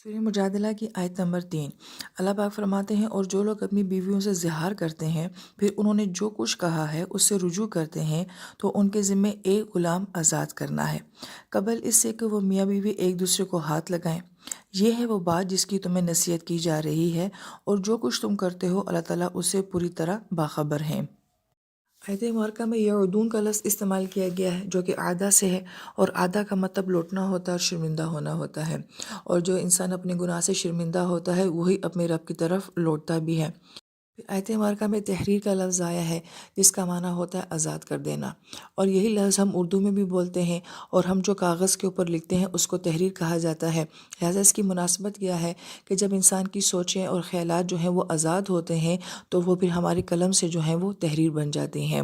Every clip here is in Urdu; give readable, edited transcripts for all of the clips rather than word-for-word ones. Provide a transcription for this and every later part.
سورہ مجادلہ کی آیت نمبر 3۔ اللہ پاک فرماتے ہیں، اور جو لوگ اپنی بیویوں سے زہار کرتے ہیں پھر انہوں نے جو کچھ کہا ہے اس سے رجوع کرتے ہیں تو ان کے ذمے ایک غلام آزاد کرنا ہے، قبل اس سے کہ وہ میاں بیوی ایک دوسرے کو ہاتھ لگائیں۔ یہ ہے وہ بات جس کی تمہیں نصیحت کی جا رہی ہے، اور جو کچھ تم کرتے ہو اللہ تعالیٰ اس سے پوری طرح باخبر ہیں۔ آیت مبارکہ میں یعودون کا لفظ استعمال کیا گیا ہے، جو کہ عادہ سے ہے، اور عادہ کا مطلب لوٹنا ہوتا ہے اور شرمندہ ہونا ہوتا ہے، اور جو انسان اپنے گناہ سے شرمندہ ہوتا ہے وہی اپنے رب کی طرف لوٹتا بھی ہے۔ آیت مبارکہ میں تحریر کا لفظ آیا ہے، جس کا معنی ہوتا ہے آزاد کر دینا، اور یہی لفظ ہم اردو میں بھی بولتے ہیں، اور ہم جو کاغذ کے اوپر لکھتے ہیں اس کو تحریر کہا جاتا ہے۔ لہٰذا اس کی مناسبت کیا ہے کہ جب انسان کی سوچیں اور خیالات جو ہیں وہ آزاد ہوتے ہیں تو وہ پھر ہماری قلم سے جو ہیں وہ تحریر بن جاتی ہیں۔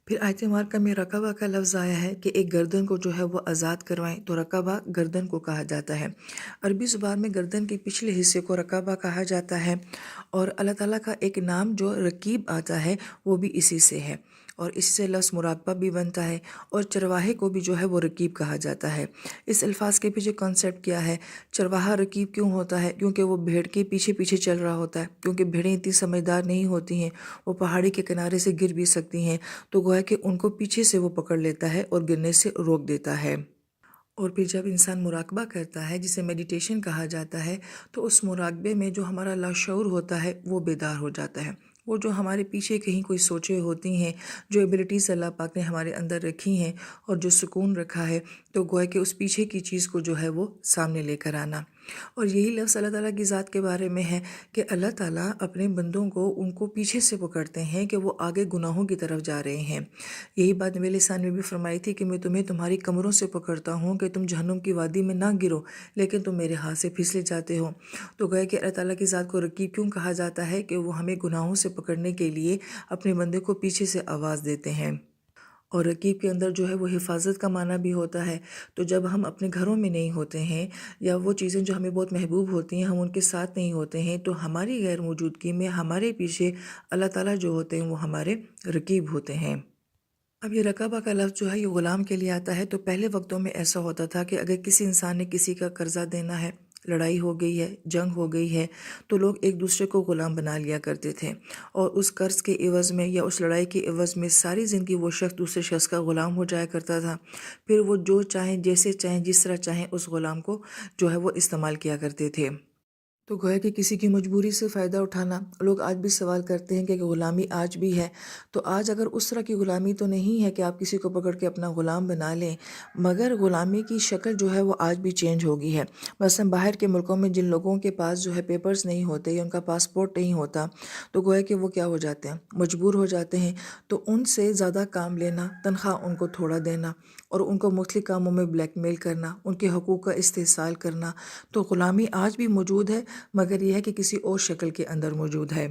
پھر آیت مبارکہ میں رقبہ کا لفظ آیا ہے کہ ایک گردن کو جو ہے وہ آزاد کروائیں، تو رقبہ گردن کو کہا جاتا ہے۔ عربی زبان میں گردن کے پچھلے حصے کو رقبہ کہا جاتا ہے، اور اللہ تعالیٰ کا ایک نام جو رقیب آتا ہے وہ بھی اسی سے ہے، اور اس سے لفظ مراقبہ بھی بنتا ہے، اور چرواہے کو بھی جو ہے وہ رقیب کہا جاتا ہے۔ اس الفاظ کے پیچھے کانسیپٹ کیا ہے؟ چرواہا رقیب کیوں ہوتا ہے؟ کیونکہ وہ بھیڑ کے پیچھے پیچھے چل رہا ہوتا ہے، کیونکہ بھیڑیں اتنی سمجھدار نہیں ہوتی ہیں، وہ پہاڑی کے کنارے سے گر بھی سکتی ہیں، تو گویا کہ ان کو پیچھے سے وہ پکڑ لیتا ہے اور گرنے سے روک دیتا ہے۔ اور پھر جب انسان مراقبہ کرتا ہے، جسے میڈیٹیشن کہا جاتا ہے، تو اس مراقبے میں جو ہمارا لاشعور ہوتا ہے وہ بیدار ہو جاتا ہے۔ وہ جو ہمارے پیچھے کہیں کوئی سوچیں ہوتی ہیں، جو ایبلٹیز اللہ پاک نے ہمارے اندر رکھی ہیں اور جو سکون رکھا ہے، تو گویا کہ اس پیچھے کی چیز کو جو ہے وہ سامنے لے کر آنا۔ اور یہی لفظ اللہ تعالیٰ کی ذات کے بارے میں ہے کہ اللہ تعالیٰ اپنے بندوں کو ان کو پیچھے سے پکڑتے ہیں کہ وہ آگے گناہوں کی طرف جا رہے ہیں۔ یہی بات نبی علیہ السلام نے بھی فرمائی تھی کہ میں تمہیں تمہاری کمروں سے پکڑتا ہوں کہ تم جہنم کی وادی میں نہ گرو، لیکن تم میرے ہاتھ سے پھسلے جاتے ہو۔ تو گویا کہ اللہ تعالیٰ کی ذات کو رقیب کیوں کہا جاتا ہے؟ کہ وہ ہمیں گناہوں سے پکڑنے کے لیے اپنے بندے کو پیچھے سے آواز دیتے ہیں۔ اور رقیب کے اندر جو ہے وہ حفاظت کا معنی بھی ہوتا ہے۔ تو جب ہم اپنے گھروں میں نہیں ہوتے ہیں، یا وہ چیزیں جو ہمیں بہت محبوب ہوتی ہیں ہم ان کے ساتھ نہیں ہوتے ہیں، تو ہماری غیر موجودگی میں ہمارے پیچھے اللہ تعالیٰ جو ہوتے ہیں وہ ہمارے رقیب ہوتے ہیں۔ اب یہ رقبہ کا لفظ جو ہے یہ غلام کے لیے آتا ہے۔ تو پہلے وقتوں میں ایسا ہوتا تھا کہ اگر کسی انسان نے کسی کا قرضہ دینا ہے، لڑائی ہو گئی ہے، جنگ ہو گئی ہے، تو لوگ ایک دوسرے کو غلام بنا لیا کرتے تھے، اور اس قرض کے عوض میں یا اس لڑائی کے عوض میں ساری زندگی وہ شخص دوسرے شخص کا غلام ہو جایا کرتا تھا۔ پھر وہ جو چاہیں، جیسے چاہیں، جس طرح چاہیں اس غلام کو جو ہے وہ استعمال کیا کرتے تھے۔ تو گویا کہ کسی کی مجبوری سے فائدہ اٹھانا، لوگ آج بھی سوال کرتے ہیں کہ غلامی آج بھی ہے۔ تو آج اگر اس طرح کی غلامی تو نہیں ہے کہ آپ کسی کو پکڑ کے اپنا غلام بنا لیں، مگر غلامی کی شکل جو ہے وہ آج بھی چینج ہو گئی ہے۔ مثلا باہر کے ملکوں میں جن لوگوں کے پاس جو ہے پیپرز نہیں ہوتے یا ان کا پاسپورٹ نہیں ہوتا، تو گویا کہ وہ کیا ہو جاتے ہیں، مجبور ہو جاتے ہیں، تو ان سے زیادہ کام لینا، تنخواہ ان کو تھوڑا دینا، اور ان کو مختلف کاموں میں بلیک میل کرنا، ان کے حقوق کا استحصال کرنا۔ تو غلامی آج بھی موجود ہے، مگر یہ ہے کہ کسی اور شکل کے اندر موجود ہے۔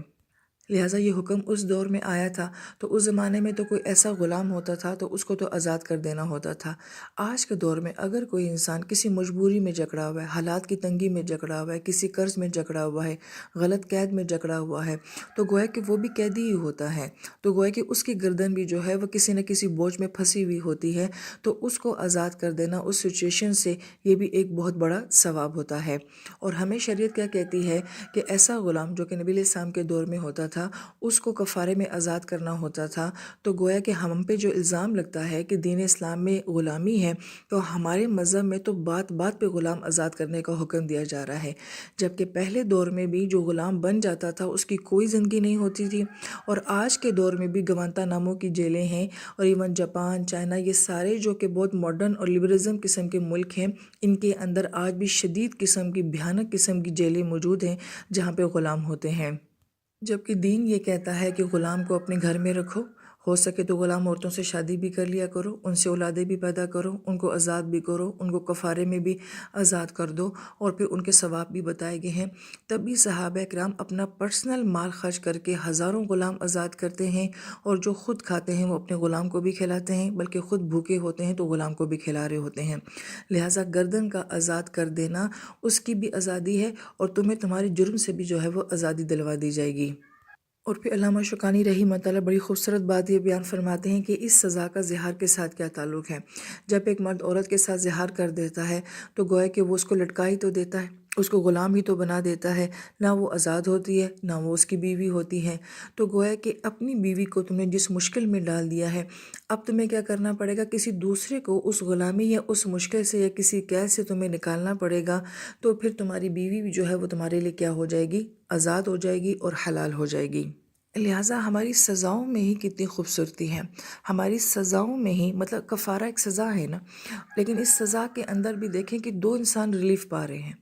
لہٰذا یہ حکم اس دور میں آیا تھا، تو اس زمانے میں تو کوئی ایسا غلام ہوتا تھا تو اس کو تو آزاد کر دینا ہوتا تھا۔ آج کے دور میں اگر کوئی انسان کسی مجبوری میں جکڑا ہوا ہے، حالات کی تنگی میں جکڑا ہوا ہے، کسی قرض میں جکڑا ہوا ہے، غلط قید میں جکڑا ہوا ہے، تو گویا کہ وہ بھی قیدی ہی ہوتا ہے۔ تو گویا کہ اس کی گردن بھی جو ہے وہ کسی نہ کسی بوجھ میں پھنسی ہوئی ہوتی ہے، تو اس کو آزاد کر دینا اس سچویشن سے، یہ بھی ایک بہت بڑا ثواب ہوتا ہے۔ اور ہمیں شریعت کیا کہتی ہے کہ ایسا غلام جو کہ نبی علیہ السلام کے دور میں ہوتا تھا، اس کو کفارے میں آزاد کرنا ہوتا تھا۔ تو گویا کہ ہم پہ جو الزام لگتا ہے کہ دین اسلام میں غلامی ہے، تو ہمارے مذہب میں تو بات بات پہ غلام آزاد کرنے کا حکم دیا جا رہا ہے، جبکہ پہلے دور میں بھی جو غلام بن جاتا تھا اس کی کوئی زندگی نہیں ہوتی تھی۔ اور آج کے دور میں بھی گوانتا نامو کی جیلیں ہیں، اور ایون جاپان، چائنا، یہ سارے جو کہ بہت ماڈرن اور لبرلزم قسم کے ملک ہیں، ان کے اندر آج بھی شدید قسم کی، بھیانک قسم کی جیلیں موجود ہیں جہاں پہ غلام ہوتے ہیں۔ جبکہ دین یہ کہتا ہے کہ غلام کو اپنے گھر میں رکھو، ہو سکے تو غلام عورتوں سے شادی بھی کر لیا کرو، ان سے اولادیں بھی پیدا کرو، ان کو آزاد بھی کرو، ان کو کفارے میں بھی آزاد کر دو، اور پھر ان کے ثواب بھی بتائے گئے ہیں۔ تب بھی صحابہ کرام اپنا پرسنل مال خرچ کر کے ہزاروں غلام آزاد کرتے ہیں، اور جو خود کھاتے ہیں وہ اپنے غلام کو بھی کھلاتے ہیں، بلکہ خود بھوکے ہوتے ہیں تو غلام کو بھی کھلا رہے ہوتے ہیں۔ لہٰذا گردن کا آزاد کر دینا اس کی بھی آزادی ہے، اور تمہیں تمہارے جرم سے بھی جو ہے وہ آزادی دلوا دی جائے گی۔ اور پھر علامہ شوکانی رحمہ اللہ تعالیٰ بڑی خوبصورت بات یہ بیان فرماتے ہیں کہ اس سزا کا زہار کے ساتھ کیا تعلق ہے۔ جب ایک مرد عورت کے ساتھ زہار کر دیتا ہے تو گویا کہ وہ اس کو لٹکا ہی تو دیتا ہے، اس کو غلام ہی تو بنا دیتا ہے، نہ وہ آزاد ہوتی ہے نہ وہ اس کی بیوی ہوتی ہے۔ تو گویا کہ اپنی بیوی کو تم نے جس مشکل میں ڈال دیا ہے، اب تمہیں کیا کرنا پڑے گا، کسی دوسرے کو اس غلامی یا اس مشکل سے یا کسی قید سے تمہیں نکالنا پڑے گا، تو پھر تمہاری بیوی بھی جو ہے وہ تمہارے لیے کیا ہو جائے گی، آزاد ہو جائے گی اور حلال ہو جائے گی۔ لہٰذا ہماری سزاؤں میں ہی کتنی خوبصورتی ہے، ہماری سزاؤں میں ہی، مطلب کفارہ ایک سزا ہے نا، لیکن اس سزا کے اندر بھی دیکھیں کہ دو انسان ریلیف پا رہے ہیں۔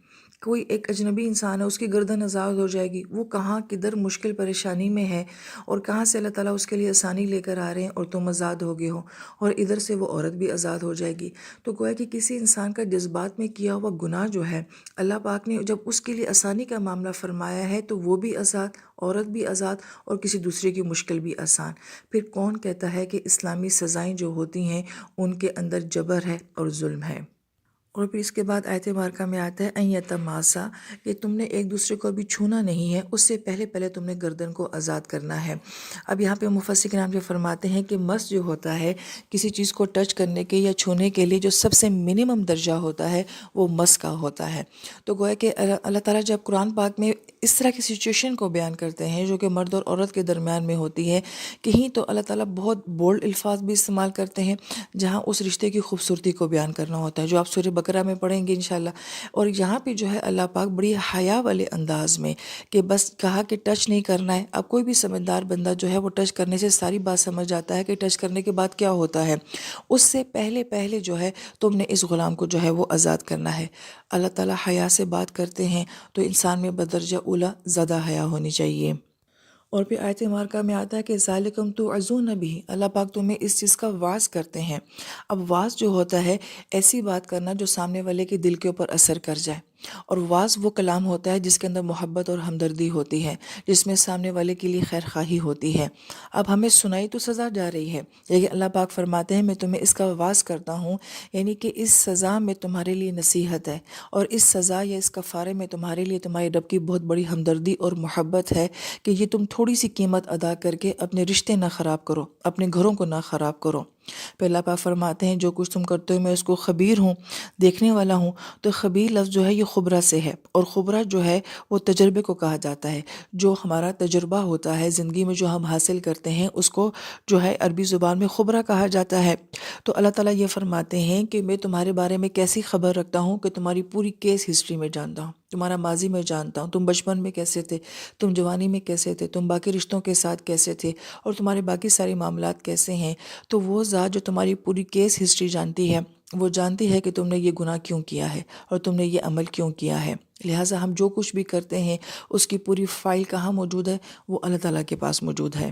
کوئی ایک اجنبی انسان ہے، اس کی گردن آزاد ہو جائے گی، وہ کہاں کدھر مشکل پریشانی میں ہے اور کہاں سے اللہ تعالیٰ اس کے لیے آسانی لے کر آ رہے ہیں اور تم آزاد ہو گئے ہو، اور ادھر سے وہ عورت بھی آزاد ہو جائے گی۔ تو گویا کہ کسی انسان کا جذبات میں کیا ہوا گناہ جو ہے، اللہ پاک نے جب اس کے لیے آسانی کا معاملہ فرمایا ہے تو وہ بھی آزاد، عورت بھی آزاد، اور کسی دوسرے کی مشکل بھی آسان۔ پھر کون کہتا ہے کہ اسلامی سزائیں جو ہوتی ہیں ان کے اندر جبر ہے اور ظلم ہے؟ اور پھر اس کے بعد آیت مبارکہ میں آتا ہے ان یتماسا، کہ تم نے ایک دوسرے کو ابھی چھونا نہیں ہے، اس سے پہلے پہلے تم نے گردن کو آزاد کرنا ہے۔ اب یہاں پہ مفسر کرام جو فرماتے ہیں کہ مس جو ہوتا ہے، کسی چیز کو ٹچ کرنے کے یا چھونے کے لیے جو سب سے منیمم درجہ ہوتا ہے وہ مس کا ہوتا ہے۔ تو گویا کہ اللہ تعالیٰ جب قرآن پاک میں اس طرح کی سچویشن کو بیان کرتے ہیں جو کہ مرد اور عورت کے درمیان میں ہوتی ہے، کہیں تو اللہ تعالیٰ بہت بولڈ الفاظ بھی استعمال کرتے ہیں جہاں اس رشتے کی خوبصورتی کو بیان کرنا ہوتا ہے، جو آپ سورہ بقرہ میں پڑھیں گے انشاءاللہ۔ اور یہاں پہ جو ہے اللہ پاک بڑی حیا والے انداز میں کہ بس کہا کہ ٹچ نہیں کرنا ہے۔ اب کوئی بھی سمجھدار بندہ جو ہے وہ ٹچ کرنے سے ساری بات سمجھ جاتا ہے کہ ٹچ کرنے کے بعد کیا ہوتا ہے۔ اس سے پہلے پہلے جو ہے تم نے اس غلام کو جو ہے وہ آزاد کرنا ہے۔ اللہ تعالیٰ حیا سے بات کرتے ہیں تو انسان میں بدرجہ اولیٰ زیادہ حیا ہونی چاہیے۔ اور پھر آیت مبارکہ میں آتا ہے کہ ذالکم توعظون بہ، اللہ پاک تمہیں اس چیز کا وعظ کرتے ہیں۔ اب وعظ جو ہوتا ہے ایسی بات کرنا جو سامنے والے کے دل کے اوپر اثر کر جائے، اور وعظ وہ کلام ہوتا ہے جس کے اندر محبت اور ہمدردی ہوتی ہے، جس میں سامنے والے کے لیے خیر خواہی ہوتی ہے۔ اب ہمیں سنائی تو سزا جا رہی ہے، لیکن اللہ پاک فرماتے ہیں میں تمہیں اس کا وعظ کرتا ہوں، یعنی کہ اس سزا میں تمہارے لیے نصیحت ہے، اور اس سزا یا اس کفارے میں تمہارے لیے تمہارے رب کی بہت بڑی ہمدردی اور محبت ہے کہ یہ تم تھوڑی سی قیمت ادا کر کے اپنے رشتے نہ خراب کرو، اپنے گھروں کو نہ خراب کرو۔ پھر اللہ پاک فرماتے ہیں جو کچھ تم کرتے ہو میں اس کو خبیر ہوں، دیکھنے والا ہوں۔ تو خبیر لفظ جو ہے یہ خبرہ سے ہے، اور خبرہ جو ہے وہ تجربے کو کہا جاتا ہے۔ جو ہمارا تجربہ ہوتا ہے زندگی میں جو ہم حاصل کرتے ہیں اس کو جو ہے عربی زبان میں خبرہ کہا جاتا ہے۔ تو اللہ تعالیٰ یہ فرماتے ہیں کہ میں تمہارے بارے میں کیسی خبر رکھتا ہوں کہ تمہاری پوری کیس ہسٹری میں جانتا ہوں، تمہارا ماضی میں جانتا ہوں، تم بچپن میں کیسے تھے، تم جوانی میں کیسے تھے، تم باقی رشتوں کے ساتھ کیسے تھے، اور تمہارے باقی سارے معاملات کیسے ہیں۔ تو وہ ذات جو تمہاری پوری کیس ہسٹری جانتی ہے، وہ جانتی ہے کہ تم نے یہ گناہ کیوں کیا ہے اور تم نے یہ عمل کیوں کیا ہے۔ لہٰذا ہم جو کچھ بھی کرتے ہیں اس کی پوری فائل کہاں موجود ہے، وہ اللہ تعالیٰ کے پاس موجود ہے۔